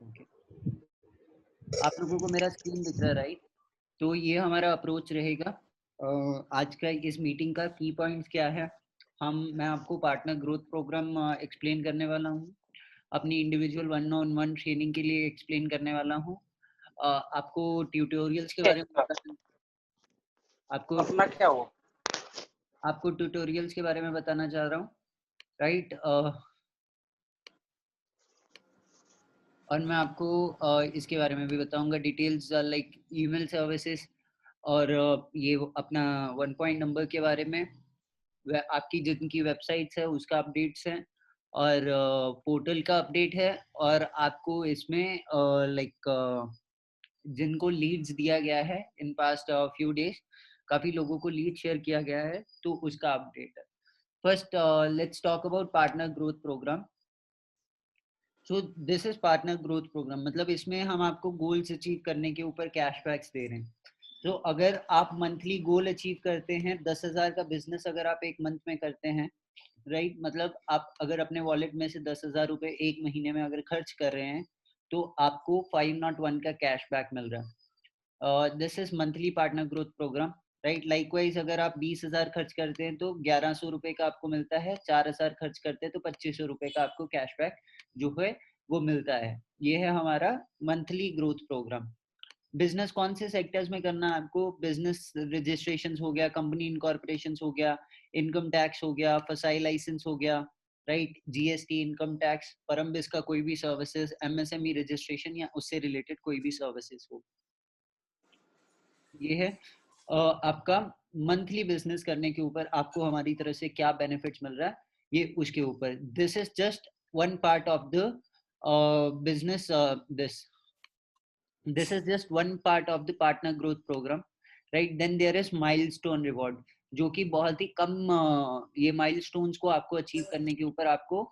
Okay, आप लोगों को मेरा स्क्रीन दिख रहा है राइट? तो ये हमारा अप्रोच रहेगा। आज का इस मीटिंग का की पॉइंट्स क्या है, मैं आपको पार्टनर ग्रोथ प्रोग्राम एक्सप्लेन करने वाला हूँ, अपनी individual one on one training के लिए एक्सप्लेन करने वाला हूँ। आपको ट्यूटोरियल्स के बारे में बताना आपको अपना क्या हो? आपको ट्यूटोरियल्स के बारे में बताना चाह रहा हूँ, राइट? और मैं आपको इसके बारे में भी बताऊंगा डिटेल्स लाइक ईमेल सर्विसेज, और ये अपना 1 पॉइंट नंबर के बारे में, आपकी जिनकी वेबसाइट्स है उसका अपडेट्स है, और पोर्टल का अपडेट है, और आपको इसमें लाइक जिनको लीड्स दिया गया है इन पास्ट फ्यू डेज, काफी लोगों को लीड शेयर किया गया है, तो उसका अपडेट है। First let's talk about partner growth programme. So this is partner growth programme, मतलब इसमें हम आपको गोल्स अचीव करने के ऊपर कैशबैक्स दे रहे हैं। तो अगर आप मंथली गोल अचीव करते हैं, 10,000 का बिजनेस अगर आप एक मंथ में करते हैं, राइट, मतलब आप अगर अपने वॉलेट में से 10,000 रुपए एक महीने में अगर खर्च कर रहे हैं, तो आपको 501 का कैशबैक मिल रहा है। This is monthly partner growth programme, right. Likewise अगर आप 20,000 खर्च करते हैं तो 1100 रुपए का आपको मिलता है, 4,000 खर्च करते हैं तो 2500 रुपए का आपको कैशबैक जो है वो मिलता है। ये है हमारा मंथली ग्रोथ प्रोग्राम। बिजनेस कौन से सेक्टर्स में करना है आपको? बिजनेस रजिस्ट्रेशन हो गया, कंपनी इनकॉर्पोरेशन हो गया, इनकम टैक्स हो गया, फसाई लाइसेंस हो गया, राइट, जीएसटी, इनकम टैक्स, परमबिस का कोई भी सर्विसेज, एमएसएमई रजिस्ट्रेशन या उससे रिलेटेड कोई भी सर्विसेज हो। ये है आपका मंथली बिजनेस करने के ऊपर आपको हमारी तरफ से क्या बेनिफिट्स मिल रहा है, ये उसके ऊपर। This is just one part of the business, this is just one part of the partner growth program, right? Then there is milestone reward, जो कि बहुत ही कम ये माइलस्टोन्स को आपको अचीव करने के ऊपर आपको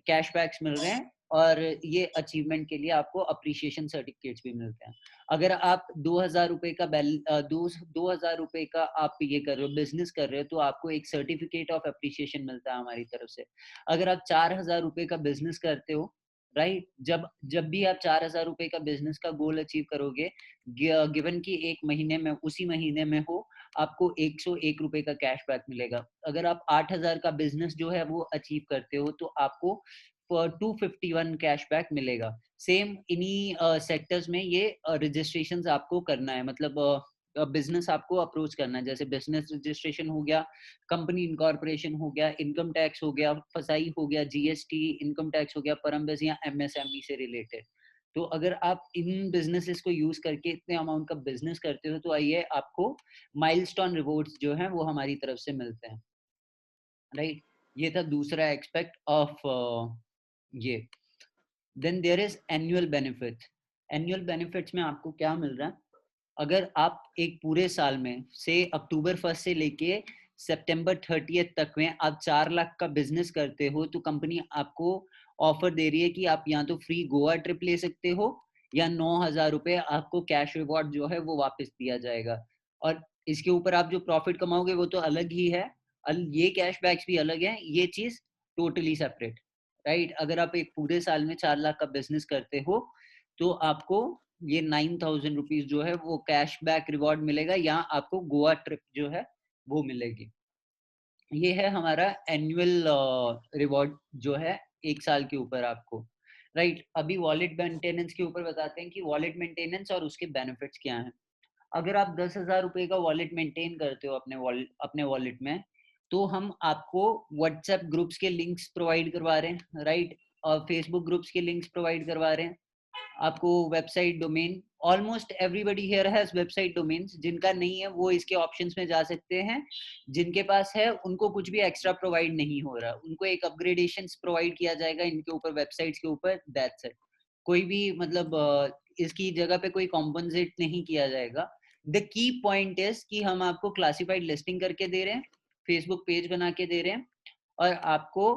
कैशबैक्स मिल रहे हैं, और ये अचीवमेंट के लिए आपको अप्रिशिएशन सर्टिफिकेट्स भी मिलते हैं। अगर आप 2,000 रुपए का 2,000 रुपए का आप ये कर रहे हो, बिजनेस कर रहे हो, तो आपको एक सर्टिफिकेट ऑफ अप्रिशिएशन मिलता है हमारी तरफ से। अगर आप 4,000 रुपए का बिजनेस करते हो, राइट, जब जब भी आप 4,000 रुपए का बिजनेस का गोल अचीव करोगे, गिवन कि एक महीने में, उसी महीने में हो, आपको 101 रुपए का कैशबैक मिलेगा। अगर आप 8,000 का बिजनेस जो है वो अचीव करते हो, तो आपको 251 कैशबैक मिलेगा। सेम इन्हीं सेक्टर्स में ये रजिस्ट्रेशन आपको करना है, मतलब बिजनेस आपको अप्रोच करना है, जैसे बिजनेस रजिस्ट्रेशन हो गया, कंपनी इनकॉर्पोरेशन हो गया, इनकम टैक्स हो गया, फसाई हो गया, जीएसटी, इनकम टैक्स हो गया, परमबिस या एमएसएमई से रिलेटेड। तो अगर आप इन बिजनेसेस को यूज करके इतने अमाउंट का बिजनेस करते हो, तो आइए आपको माइलस्टोन रिवॉर्ड्स जो है वो हमारी तरफ से मिलते हैं, राइट। ये था दूसरा एक्सपेक्ट ऑफ ये। Then there is annual benefit. Annual benefits में आपको क्या मिल रहा है? अगर आप एक पूरे साल में से अक्टूबर 1 से लेके सितंबर 30 तक में आप 4 लाख का बिजनेस करते हो, तो कंपनी आपको ऑफर दे रही है कि आप या तो फ्री गोवा ट्रिप ले सकते हो, या 9,000 रुपए आपको कैश रिवॉर्ड जो है वो वापस दिया जाएगा। और इसके ऊपर आप जो प्रॉफिट कमाओगे वो तो अलग ही है, ये कैशबैक्स भी अलग है, ये चीज टोटली सेपरेट, राइट। अगर आप एक पूरे साल में 4 लाख का बिजनेस करते हो, तो आपको ये 9,000 रुपीज जो है वो कैशबैक रिवॉर्ड मिलेगा, या आपको गोवा ट्रिप जो है वो मिलेगी। ये है हमारा एनुअल रिवॉर्ड जो है एक साल के ऊपर आपको, राइट। अभी वॉलेट मेंटेनेंस के ऊपर बताते हैं कि वॉलेट मेंटेनेंस और उसके बेनिफिट्स क्या हैं। अगर आप 10,000 रुपए का वॉलेट मेंटेन करते हो अपने वॉलेट में, तो हम आपको व्हाट्सएप ग्रुप्स के लिंक्स प्रोवाइड करवा रहे हैं, राइट, और फेसबुक ग्रुप्स के लिंक्स प्रोवाइड करवा रहे हैं आपको, website domain. Almost everybody here has website domains, जिनका नहीं है वो इसके ऑप्शंस में जा सकते हैं, जिनके पास है उनको कुछ भी एक्स्ट्रा प्रोवाइड नहीं हो रहा, उनको एक अपग्रेडेशन प्रोवाइड किया जाएगा इनके ऊपर, वेबसाइट्स के ऊपर, दैट्स इट। कोई भी मतलब इसकी जगह पे कोई कॉम्पनसेट नहीं किया जाएगा। द की पॉइंट इज कि हम आपको क्लासिफाइड लिस्टिंग करके दे रहे हैं, फेसबुक पेज बना के दे रहे हैं, और आपको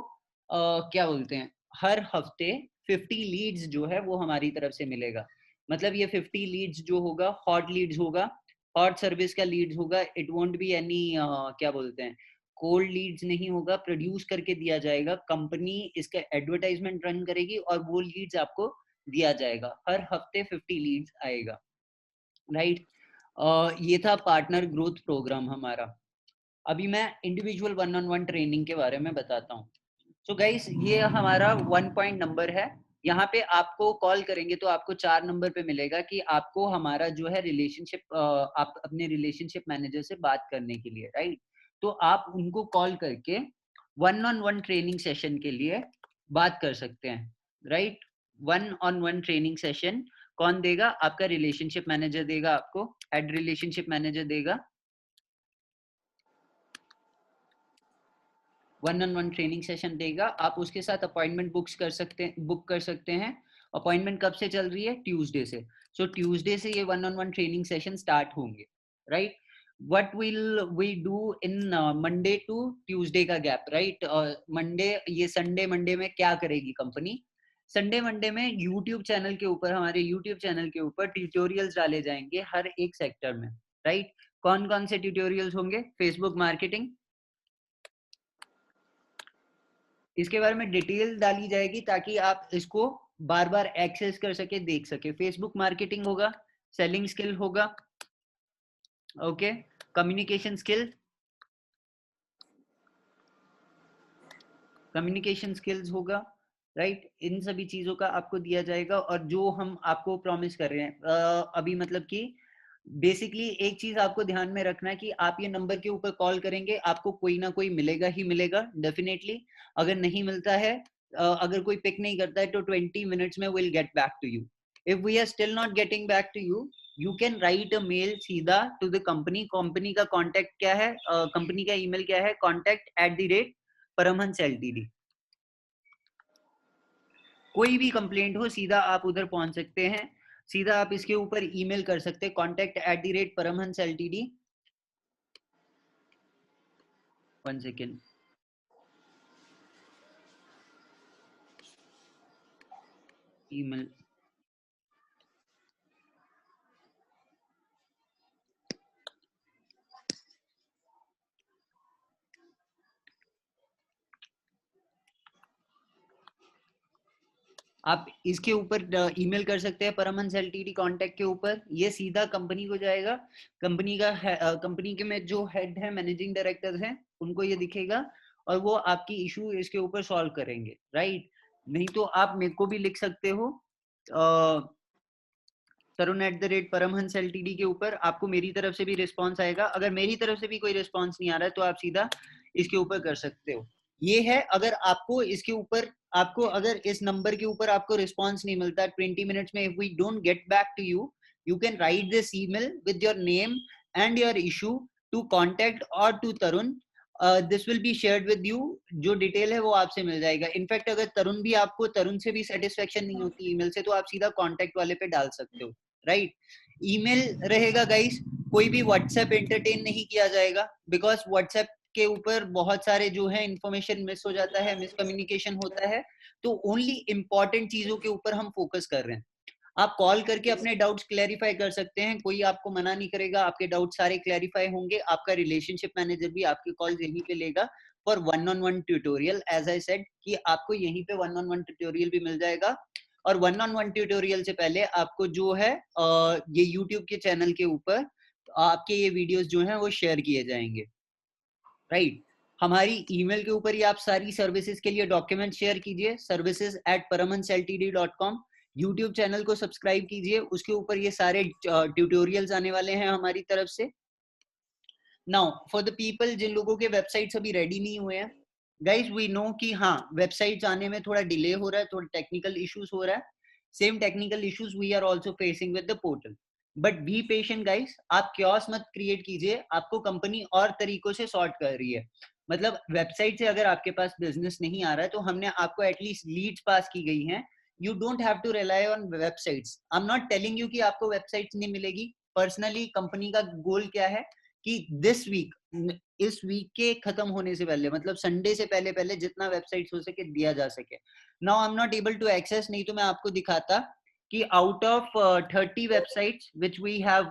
क्या बोलते हैं, हर हफ्ते 50 लीड्स जो है वो हमारी तरफ से मिलेगा। मतलब ये 50 लीड्स जो होगा, हॉट लीड्स होगा, हॉट सर्विस का लीड्स होगा, इट वोंट बी एनी क्या बोलते हैं, कोल्ड लीड्स नहीं होगा, प्रोड्यूस करके दिया जाएगा, कंपनी इसका एडवर्टाइजमेंट रन करेगी और वो लीड्स आपको दिया जाएगा, हर हफ्ते 50 लीड्स आएगा, राइट। ये था पार्टनर ग्रोथ प्रोग्राम हमारा। अभी मैं individual one on one training के बारे में बताता हूँ। सो गाइस, ये हमारा 1 पॉइंट नंबर है। यहाँ पे आपको कॉल करेंगे तो आपको 4 नंबर पे मिलेगा कि आपको हमारा जो है रिलेशनशिप, आप अपने रिलेशनशिप मैनेजर से बात करने के लिए, राइट। तो आप उनको कॉल करके one on one training session के लिए बात कर सकते हैं, right. One on one training session कौन देगा? आपका रिलेशनशिप मैनेजर देगा, आपको हेड रिलेशनशिप मैनेजर देगा। One on one training session देगा, आप उसके साथ अपॉइंटमेंट बुक कर सकते हैं। अपॉइंटमेंट कब से चल रही है? ट्यूसडे से। सो ट्यूसडे से ये one on one training session start होंगे, right. What will we do in Monday to Tuesday का गैप, राइट। मंडे, ये संडे मंडे में क्या करेगी कंपनी? संडे मंडे में यूट्यूब चैनल के ऊपर, हमारे यूट्यूब चैनल के ऊपर ट्यूटोरियल्स डाले जाएंगे हर एक सेक्टर में, राइट। कौन कौन से ट्यूटोरियल्स होंगे? फेसबुक मार्केटिंग, इसके बारे में डिटेल डाली जाएगी ताकि आप इसको बार बार एक्सेस कर सके, देख सके। फेसबुक मार्केटिंग होगा, सेलिंग स्किल होगा, okay, communication skill, communication skills होगा, राइट। इन सभी चीजों का आपको दिया जाएगा। और जो हम आपको प्रॉमिस कर रहे हैं अभी, मतलब कि बेसिकली एक चीज आपको ध्यान में रखना है कि आप ये नंबर के ऊपर कॉल करेंगे, आपको कोई ना कोई मिलेगा ही मिलेगा, डेफिनेटली। अगर नहीं मिलता है, अगर कोई पिक नहीं करता है, तो 20 मिनट्स में will get back to you. If we are still not getting back to you, you can write a mail सीधा टू द कंपनी। कंपनी का कॉन्टेक्ट क्या है? कंपनी का ईमेल क्या है? contact@paramhans ltd। कोई भी कंप्लेंट हो, सीधा आप उधर पहुंच सकते हैं, सीधा आप इसके ऊपर ईमेल कर सकते हैं, contact@paramhans ltd। 1 सेकेंड, ईमेल, आप इसके ऊपर ईमेल कर सकते हैं परमहंस एलटीडी कॉन्टेक्ट के ऊपर। ये सीधा कंपनी को जाएगा, कंपनी का कंपनी के में जो हेड है, मैनेजिंग डायरेक्टर हैं, उनको ये दिखेगा और वो आपकी इशू इसके ऊपर सॉल्व करेंगे, राइट। नहीं तो आप मेरे को भी लिख सकते हो तरुण@परमहंस एलटीडी के ऊपर, आपको मेरी तरफ से भी रिस्पॉन्स आएगा। अगर मेरी तरफ से भी कोई रिस्पॉन्स नहीं आ रहा है तो आप सीधा इसके ऊपर कर सकते हो। ये है, अगर आपको इसके ऊपर, आपको अगर इस नंबर के ऊपर आपको रिस्पॉन्स नहीं मिलता 20 मिनट्स में, if we don't get back to you, you can write this email with your name and your issue to contact और to Tarun. This will be shared with you. जो डिटेल है वो आपसे मिल जाएगा। इनफैक्ट अगर तरुण से भी सेटिस्फेक्शन नहीं होती ईमेल से, तो आप सीधा कॉन्टेक्ट वाले पे डाल सकते हो, राइट। ईमेल रहेगा गाइस, कोई भी व्हाट्सएप एंटरटेन नहीं किया जाएगा, बिकॉज व्हाट्सएप के ऊपर बहुत सारे जो है इंफॉर्मेशन मिस हो जाता है, मिसकम्युनिकेशन होता है। तो ओनली इंपॉर्टेंट चीजों के ऊपर हम फोकस कर रहे हैं। आप कॉल करके अपने डाउट्स क्लैरिफाई कर सकते हैं, कोई आपको मना नहीं करेगा, आपके डाउट सारे क्लैरिफाई होंगे। आपका रिलेशनशिप मैनेजर भी आपके कॉल यहीं पे लेगा for one on one tutorial. As I said कि आपको यहीं पे वन ऑन वन ट्यूटोरियल भी मिल जाएगा। और वन ऑन वन ट्यूटोरियल से पहले आपको जो है ये यूट्यूब के चैनल के ऊपर आपके ये वीडियोस जो हैं वो शेयर किए जाएंगे, राइट। हमारी ईमेल के ऊपर ही आप सारी सर्विसेज के लिए डॉक्यूमेंट शेयर कीजिए, services@paramhansltd.com। यूट्यूब चैनल को सब्सक्राइब कीजिए, उसके ऊपर ये सारे ट्यूटोरियल्स आने वाले हैं हमारी तरफ से। नाउ फॉर द पीपल जिन लोगों के वेबसाइट्स अभी रेडी नहीं हुए हैं, गाइज वी नो कि हाँ, वेबसाइट्स आने में थोड़ा डिले हो रहा है, थोड़ा टेक्निकल इश्यूज हो रहा है। Same technical issues we are also facing with the portal, but be patient guys. आप क्योस मत क्रिएट कीजिए, आपको कंपनी और तरीकों से सॉर्ट कर रही है। मतलब वेबसाइट से अगर आपके पास बिजनेस नहीं आ रहा है, तो हमने आपको एटलीस्ट लीड्स पास की गई हैं। You don't have to rely on websites. I am not telling you कि आपको वेबसाइट्स नहीं मिलेगी। पर्सनली कंपनी का गोल क्या है कि दिस वीक, इस वीक के खत्म होने से पहले, मतलब संडे से पहले पहले जितना वेबसाइट्स हो सके दिया जा सके। Now I am not able to access, नहीं तो मैं आपको दिखाता कि out of 30 websites which we have,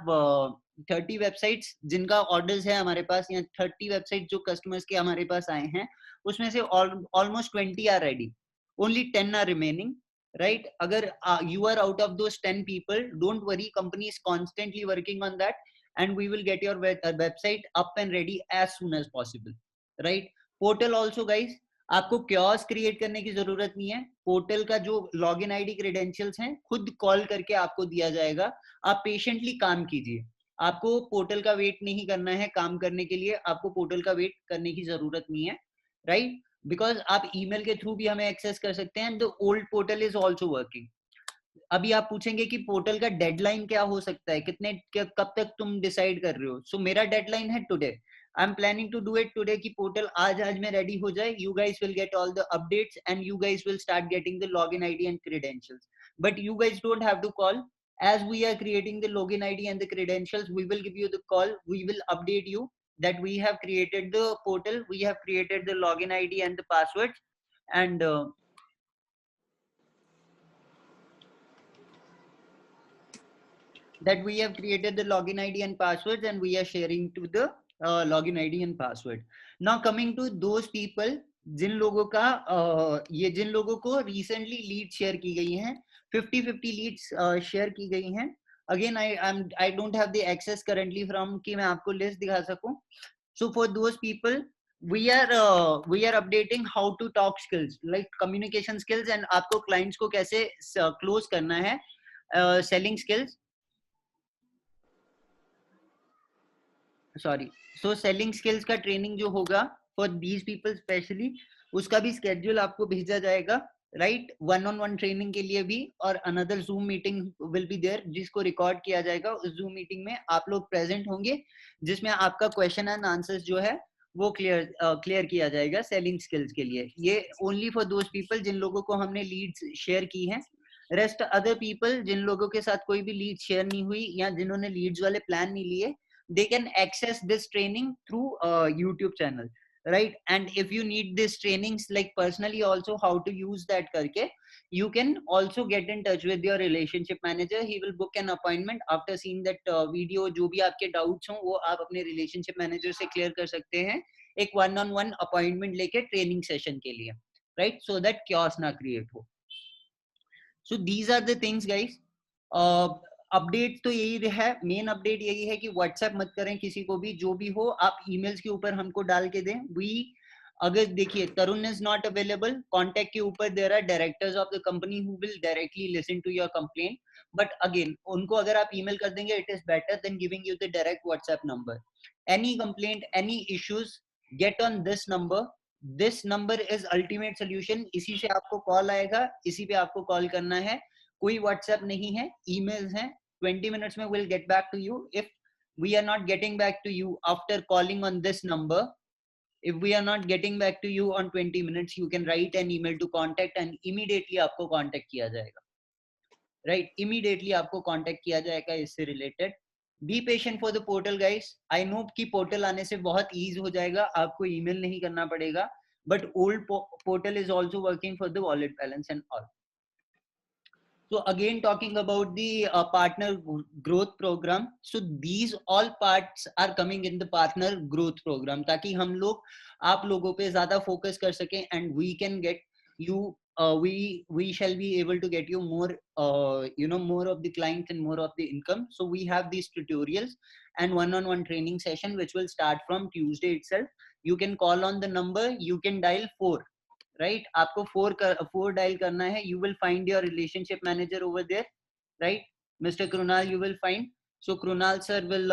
30 websites जिनका ऑर्डर्स है हमारे पास, या 30 वेबसाइट जो कस्टमर्स के हमारे पास आए हैं, उसमें से almost 20 are ready, only 10 are remaining. right? Agar you are out of those 10 people, don't worry, company is constantly working on that, and we will get your website up and ready as soon as possible, right? Portal also guys, आपको chaos create करने की जरूरत नहीं है, portal का जो login ID credentials हैं खुद कॉल करके आपको दिया जाएगा, आप पेशेंटली काम कीजिए, आपको पोर्टल का वेट नहीं करना है काम करने के लिए, आपको पोर्टल का वेट करने की जरूरत नहीं है, राइट? बिकॉज आप ईमेल के थ्रू भी हमें एक्सेस कर सकते हैं, the old portal is also working. अभी आप पूछेंगे कि पोर्टल का डेडलाइन क्या हो सकता है, कब तक तुम डिसाइड कर रहे हो? सो मेरा डेडलाइन है today, I am planning to do it today कि पोर्टल आज में रेडी हो जाए, you guys will get all the updates and you guys will start getting the login ID and credentials, but you guys don't have to call, as we are creating the login id and the credentials, we will give you the call, we will update you that we have created the portal, we have created the login id and the passwords, and that we have created the login id and passwords, and we are sharing to the login id and password. Now coming to those people जिन लोगों का ये जिन लोगों को recently lead share की गई हैं, 50-50 Leeds share की गई हैं, again I don't have the access currently from कि मैं आपको लिस्ट दिखा सकूं, so for those people we are updating how to talk skills like communication skills, and आपको clients को कैसे close करना है, selling skills, sorry, so selling skills का ट्रेनिंग जो होगा फॉर दीज पीपल स्पेशली, उसका भी स्केड्यूल आपको भेजा जाएगा, right? One on one training के लिए भी, और another Zoom meeting will be there जिसको रिकॉर्ड किया जाएगा, उस जूम मीटिंग में आप लोग प्रेजेंट होंगे जिसमें आपका क्वेश्चन एंड आंसर्स जो है वो क्लियर किया जाएगा सेलिंग स्किल्स के लिए। ये ओनली फॉर दोज पीपल जिन लोगों को हमने लीड्स शेयर की हैं, रेस्ट अदर पीपल जिन लोगों के साथ कोई भी लीड शेयर नहीं हुई या जिन्होंने लीड्स वाले प्लान नहीं लिए, they can access this training through YouTube channel, right? And if you need this trainings like personally also how to use that karke, you can also get in touch with your relationship manager, he will book an appointment after seeing that video, जो भी आपके doubts हों वो आप अपने relationship manager से clear कर सकते हैं एक one on one appointment लेके training session के लिए, right? So that chaos ना create हो। So these are the things guys, update तो यही है, मेन अपडेट यही है कि व्हाट्सएप मत करें किसी को भी, जो भी हो आप ईमेल्स के ऊपर हमको डाल के दें। वी अगर देखिए Tarun is not available, contact के ऊपर there are directors of the company who will directly listen to your complaint, but again उनको अगर आप ईमेल कर देंगे it is better than giving you the direct WhatsApp number. Any complaint, any issues, get on this number, this number is ultimate solution, इसी से आपको call आएगा, इसी पे आपको कॉल करना है, कोई व्हाट्सएप नहीं है, ईमेल्स हैं, 20 minutes में we'll get back to you. If we are not getting back to you after calling on this number, if we are not getting back to you on 20 minutes, you can write an email to contact and immediately आपको contact किया जाएगा, right? Immediately आपको contact किया जाएगा इससे related. Be patient for the portal guys. I know कि portal आने से बहुत ease हो जाएगा, आपको email नहीं करना पड़ेगा, but old portal is also working for the wallet balance and all. So again talking about the partner growth program, so these all parts are coming in the partner growth program ताकि हम लोग आप लोगों पे ज़्यादा focus कर सकें and we can get you we shall be able to get you more more of the clients and more of the income. So we have these tutorials and one-on-one training session which will start from Tuesday itself. You can call on the number, you can dial 4, right? आपको 4 dial करना है, you will find your relationship manager over there, right? Mr. Krunal you will find, so Krunal sir will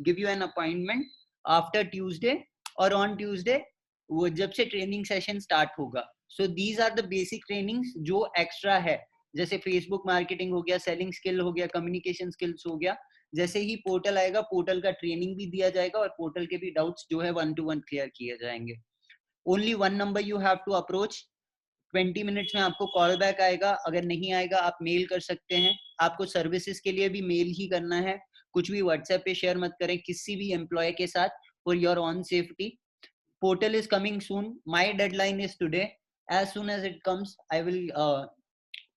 give you an appointment after Tuesday or on Tuesday वो जब से training session start होगा। so these are the basic trainings जो extra है, जैसे Facebook marketing हो गया, selling skill हो गया, कम्युनिकेशन स्किल्स हो गया, जैसे ही पोर्टल आएगा पोर्टल का ट्रेनिंग भी दिया जाएगा और पोर्टल के भी डाउट्स जो है 1-to-1 क्लियर किए जाएंगे। Only one number you have to approach, 20 minutes में आपको कॉल बैक आएगा, अगर नहीं आएगा आप मेल कर सकते हैं, आपको सर्विसेज के लिए भी मेल ही करना है, कुछ भी व्हाट्सएप पे शेयर मत करें किसी भी एम्प्लॉय के साथ, for your own safety. Portal is coming soon, my deadline is today, as soon as it comes I will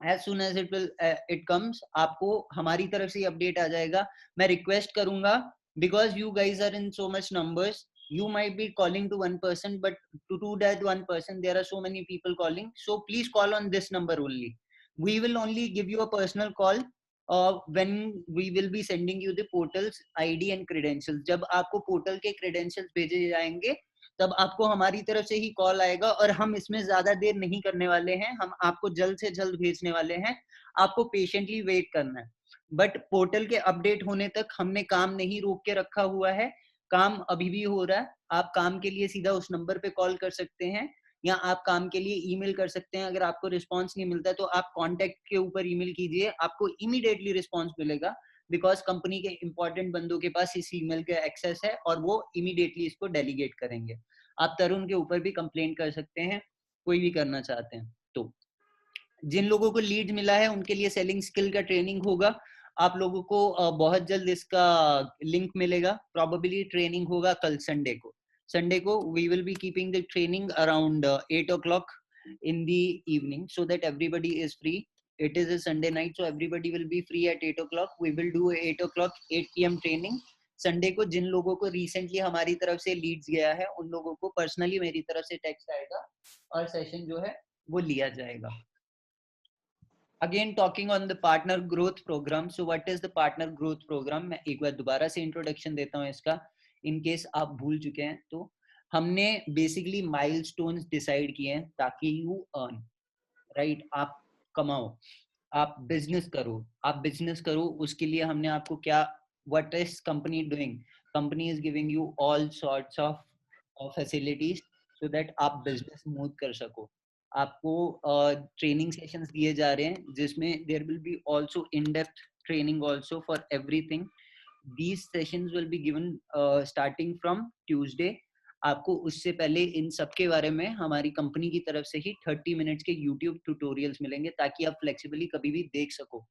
as soon as it comes आपको हमारी तरफ से अपडेट आ जाएगा। मैं रिक्वेस्ट करूंगा because you guys are in so much numbers, you might be calling to one person but to that one person there are so many people calling, so please call on this number only We will only give you a personal call when we will be sending you the portal's ID and credentials. जब आपको portal के credentials भेजे जाएंगे तब आपको हमारी तरफ से ही कॉल आएगा, और हम इसमें ज्यादा देर नहीं करने वाले हैं, हम आपको जल्द से जल्द भेजने वाले हैं, आपको पेशेंटली वेट करना है। बट पोर्टल के अपडेट होने तक हमने काम नहीं रोक के रखा हुआ है, काम अभी भी हो रहा है। आप काम के लिए सीधा उस नंबर पे कॉल कर सकते हैं, या आप काम के लिए ईमेल कर सकते हैं। अगर आपको रिस्पांस नहीं मिलता है तो आप कांटेक्ट के ऊपर ईमेल कीजिए, आपको इमीडिएटली रिस्पांस मिलेगा, बिकॉज कंपनी के इंपॉर्टेंट बंदों के पास इस ईमेल का एक्सेस है और वो इमीडिएटली इसको डेलीगेट करेंगे। आप तरुण के ऊपर भी कंप्लेंट कर सकते हैं, कोई भी करना चाहते हैं तो। जिन लोगों को लीड मिला है उनके लिए सेलिंग स्किल का ट्रेनिंग होगा। आप लोगों को बहुत जल्द इसका लिंक मिलेगा। प्रोबेबली ट्रेनिंग होगा कल संडे को we will be keeping the training around 8 o'clock in the evening so that everybody is free. It is a Sunday night, so everybody will be free at 8 o'clock. We will do 8 o'clock 8 p.m. training Sunday को। जिन लोगों को recently हमारी तरफ से Leeds गया है उन लोगों को पर्सनली मेरी तरफ से टेक्स्ट आएगा और सेशन जो है वो लिया जाएगा। Again talking on the partner growth program. So what is the partner growth program? मैं एक बार दोबारा से इंट्रोडक्शन देता हूँ इसका, इन केस आप भूल चुके हैं तो। हमने बेसिकली माइलस्टोन्स डिसाइड किए हैं ताकि यू अर्न, राइट, आप कमाओ, आप बिजनेस करो, उसके लिए हमने आपको क्या, what is company doing, company is giving you all sorts of facilities so that आप बिजनेस स्मूथ कर सको। आपको ट्रेनिंग सेशंस दिए जा रहे हैं जिसमें there will be also in depth training also for everything. these sessions will be given starting from Tuesday। आपको उससे पहले इन सब के बारे में हमारी कंपनी की तरफ से ही 30 मिनट्स के YouTube ट्यूटोरियल्स मिलेंगे ताकि आप फ्लेक्सिबली कभी भी देख सको।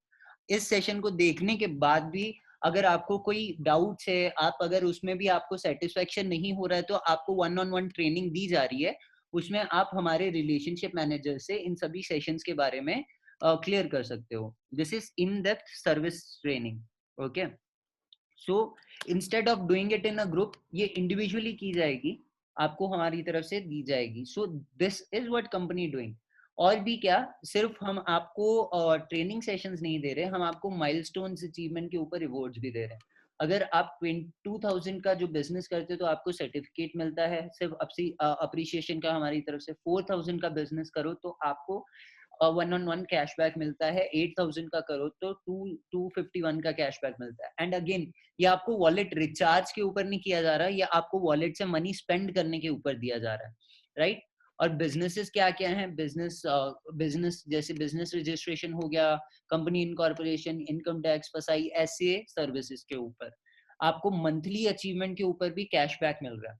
इस सेशन को देखने के बाद भी अगर आपको कोई डाउट्स है, आप अगर उसमें भी आपको सेटिस्फेक्शन नहीं हो रहा है, तो आपको 1-on-1 ट्रेनिंग दी जा रही है, उसमें आप हमारे रिलेशनशिप मैनेजर से इन सभी सेशंस के बारे में क्लियर कर सकते हो। This is in depth service training, okay. So instead of doing it in a group, ये इंडिविजुअली की जाएगी, आपको हमारी तरफ से दी जाएगी। सो this is what company doing. और भी क्या, सिर्फ हम आपको ट्रेनिंग सेशंस नहीं दे रहे, हम आपको माइलस्टोन्स अचीवमेंट के ऊपर रिवॉर्ड्स भी दे रहे हैं। अगर आप 22,000 का जो बिजनेस करते हो तो आपको सर्टिफिकेट मिलता है सिर्फ अप्रिसिएशन का। हमारी तरफ से 4,000 का बिजनेस करो तो आपको 1-on-1 कैशबैक मिलता है। 8,000 का करो तो 251 का कैशबैक मिलता है। एंड अगेन ये आपको वॉलेट रिचार्ज के ऊपर नहीं किया जा रहा है, ये आपको वॉलेट से मनी स्पेंड करने के ऊपर दिया जा रहा है, राइट। और बिजनेसेस क्या क्या हैं, बिजनेस जैसे बिजनेस रजिस्ट्रेशन हो गया, कंपनी इनकॉर्पोरेशन, इनकम टैक्स, फसाई, ऐसे सर्विसेज के ऊपर आपको मंथली अचीवमेंट के ऊपर भी कैशबैक मिल रहा है।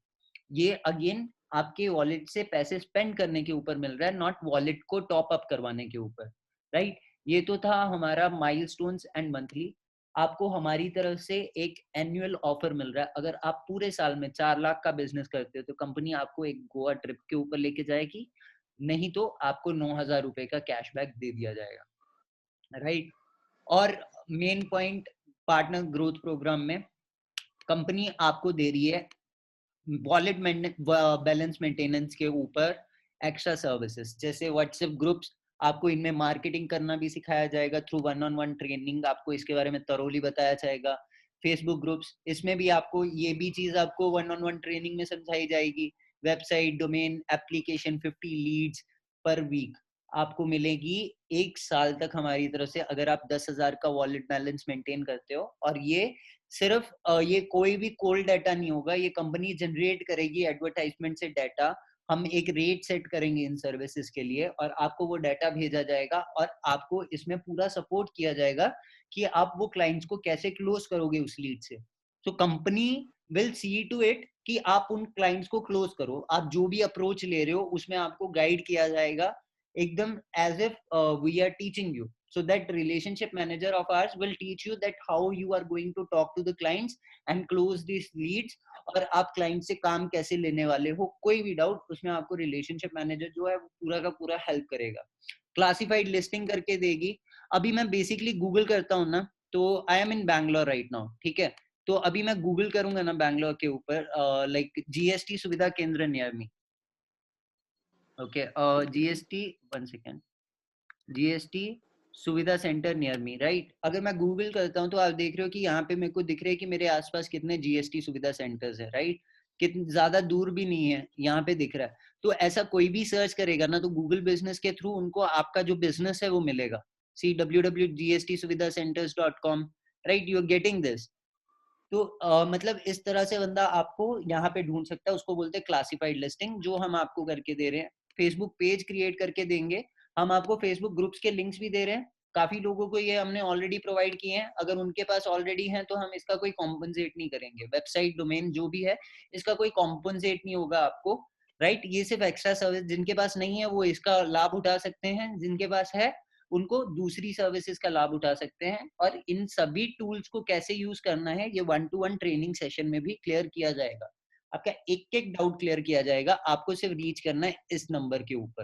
ये अगेन आपके वॉलेट से पैसे स्पेंड करने के ऊपर मिल रहा है, नॉट वॉलेट को टॉप अप करवाने के ऊपर, राइट। ये तो था हमारा माइलस्टोन्स एंड मंथली। आपको हमारी तरफ से एक एनुअल ऑफर मिल रहा है। अगर आप पूरे साल में 4 लाख का बिजनेस करते हो तो कंपनी आपको एक गोवा ट्रिप के ऊपर लेके जाएगी, नहीं तो आपको 9,000 रुपए का कैशबैक दे दिया जाएगा, राइट। और main point, partner growth program में कंपनी आपको दे रही है वॉलेट बैलेंस मेंटेनेंस के ऊपर एक्स्ट्रा सर्विसेज, जैसे व्हाट्सएप ग्रुप्स। आपको इनमें मार्केटिंग करना भी सिखाया जाएगा थ्रू 1-on-1 ट्रेनिंग, आपको इसके बारे में thoroughly बताया जाएगा। फेसबुक ग्रुप्स, इसमें भी आपको ये भी चीज आपको 1-on-1 ट्रेनिंग में समझाई जाएगी। Website, domain, application, 50 leads per week आपको मिलेगी 1 साल तक हमारी तरफ से, अगर आप 10,000 का वॉलेट बैलेंस मेंटेन करते हो। और ये सिर्फ ये कोई भी कोल्ड डाटा नहीं होगा, ये कंपनी जनरेट करेगी एडवर्टाइजमेंट से डाटा। हम एक रेट सेट करेंगे इन सर्विसेज के लिए और आपको वो डाटा भेजा जाएगा और आपको इसमें पूरा सपोर्ट किया जाएगा कि आप वो क्लाइंट्स को कैसे क्लोज करोगे उस लीड से। तो company will see to it कि आप उन क्लाइंट्स को क्लोज करो। आप जो भी अप्रोच ले रहे हो उसमें आपको गाइड किया जाएगा एकदम as if we are teaching you. So that relationship manager of ours will teach you that how you are going to talk to the clients and close these leads, और आप क्लाइंट से काम कैसे लेने वाले हो। कोई भी डाउट उसमें आपको रिलेशनशिप मैनेजर जो है वो पूरा का पूरा हेल्प करेगा। क्लासिफाइड लिस्टिंग करके देगी। अभी मैं बेसिकली गूगल करता हूँ ना, तो I am in Bangalore right now, ठीक है। तो अभी मैं गूगल करूंगा ना बैंगलोर के ऊपर, लाइक जीएसटी सुविधा केंद्र near me, okay, GST, 1 second, GST सुविधा सेंटर नियर मी, राइट? अगर मैं गूगल करता हूँ तो आप देख रहे हो कि यहाँ पे मेरे को दिख रहा है कि मेरे आसपास कितने जीएसटी सुविधा सेंटर्स है, राइट? कितने ज्यादा दूर भी नहीं है, यहाँ पे दिख रहा है। तो ऐसा कोई भी सर्च करेगा ना तो गूगल बिजनेस के थ्रू उनको आपका जो बिजनेस है वो मिलेगा। See www.gstsuvidhacenters.com, right? You are getting this. तो मतलब इस तरह से बंदा आपको यहाँ पे ढूंढ सकता है, उसको बोलते हैं क्लासिफाइड लिस्टिंग, जो हम आपको करके दे रहे हैं। फेसबुक पेज क्रिएट करके देंगे, हम आपको फेसबुक ग्रुप्स के लिंक्स भी दे रहे हैं। काफी लोगों को ये हमने ऑलरेडी प्रोवाइड किए हैं, अगर उनके पास ऑलरेडी हैं तो हम इसका कोई कॉम्पनसेट नहीं करेंगे। वेबसाइट डोमेन जो भी है इसका कोई कॉम्पनसेट नहीं होगा आपको, राइट? ये सिर्फ एक्स्ट्रा सर्विस, जिनके पास नहीं है वो इसका लाभ उठा सकते हैं, जिनके पास है उनको दूसरी सर्विसेज का लाभ उठा सकते हैं। और इन सभी टूल्स को कैसे यूज करना है ये 1-to-1 ट्रेनिंग सेशन में भी क्लियर किया जाएगा। आपका एक एक डाउट क्लियर किया जाएगा। आपको सिर्फ रीच करना है इस नंबर के ऊपर,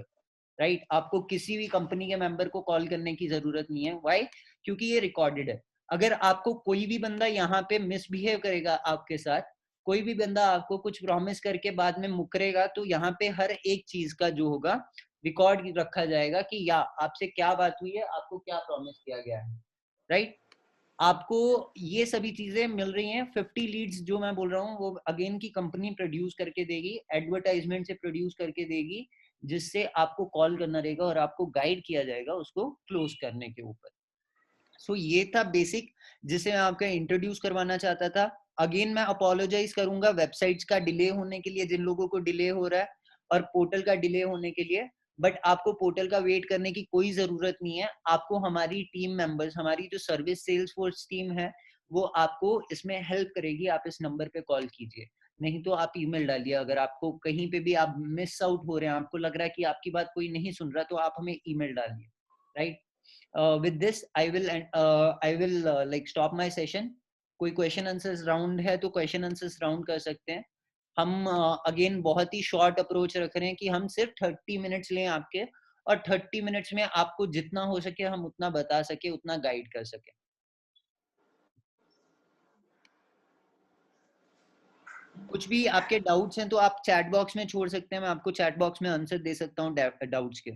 राइट? आपको किसी भी कंपनी के मेंबर को कॉल करने की जरूरत नहीं है। व्हाई? क्योंकि ये रिकॉर्डेड है। अगर आपको कोई भी बंदा यहाँ पे मिसबिहेव करेगा आपके साथ, कोई भी बंदा आपको कुछ प्रॉमिस करके बाद में मुकरेगा, तो यहाँ पे हर एक चीज का जो होगा रिकॉर्ड रखा जाएगा कि या आपसे क्या बात हुई है, आपको क्या प्रॉमिस किया गया है, राइट? आपको ये सभी चीजें मिल रही हैं। 50 लीड्स जो मैं बोल रहा हूँ वो अगेन की कंपनी प्रोड्यूस करके देगी, एडवर्टाइजमेंट से प्रोड्यूस करके देगी, जिससे आपको कॉल करना रहेगा और आपको गाइड किया जाएगा उसको क्लोज करने के ऊपर। सो ये था बेसिक जिसे मैं आपका इंट्रोड्यूस करवाना चाहता था। अगेन मैं अपोलोजाइज करूंगा वेबसाइट्स का डिले होने के लिए, जिन लोगों को डिले हो रहा है, और पोर्टल का डिले होने के लिए। बट आपको पोर्टल का वेट करने की कोई जरूरत नहीं है। आपको हमारी टीम मेंबर्स, हमारी जो सर्विस सेल्स फोर्स टीम है वो आपको इसमें हेल्प करेगी। आप इस नंबर पे कॉल कीजिए, नहीं तो आप ईमेल डालिए। अगर आपको कहीं पे भी आप मिस आउट हो रहे हैं, आपको लग रहा है कि आपकी बात कोई नहीं सुन रहा, तो आप हमें ईमेल डालिए, right? With this I will like stop my session. कोई क्वेश्चन आंसर्स राउंड है तो क्वेश्चन आंसर्स राउंड कर सकते हैं। हम अगेन बहुत ही शॉर्ट अप्रोच रख रहे हैं कि हम सिर्फ 30 मिनट्स लें आपके, और 30 मिनट्स में आपको जितना हो सके हम उतना बता सके, उतना गाइड कर सके। कुछ भी आपके डाउट्स हैं तो आप चैट बॉक्स में छोड़ सकते हैं, मैं आपको चैट बॉक्स में आंसर दे सकता हूँ डाउट्स के।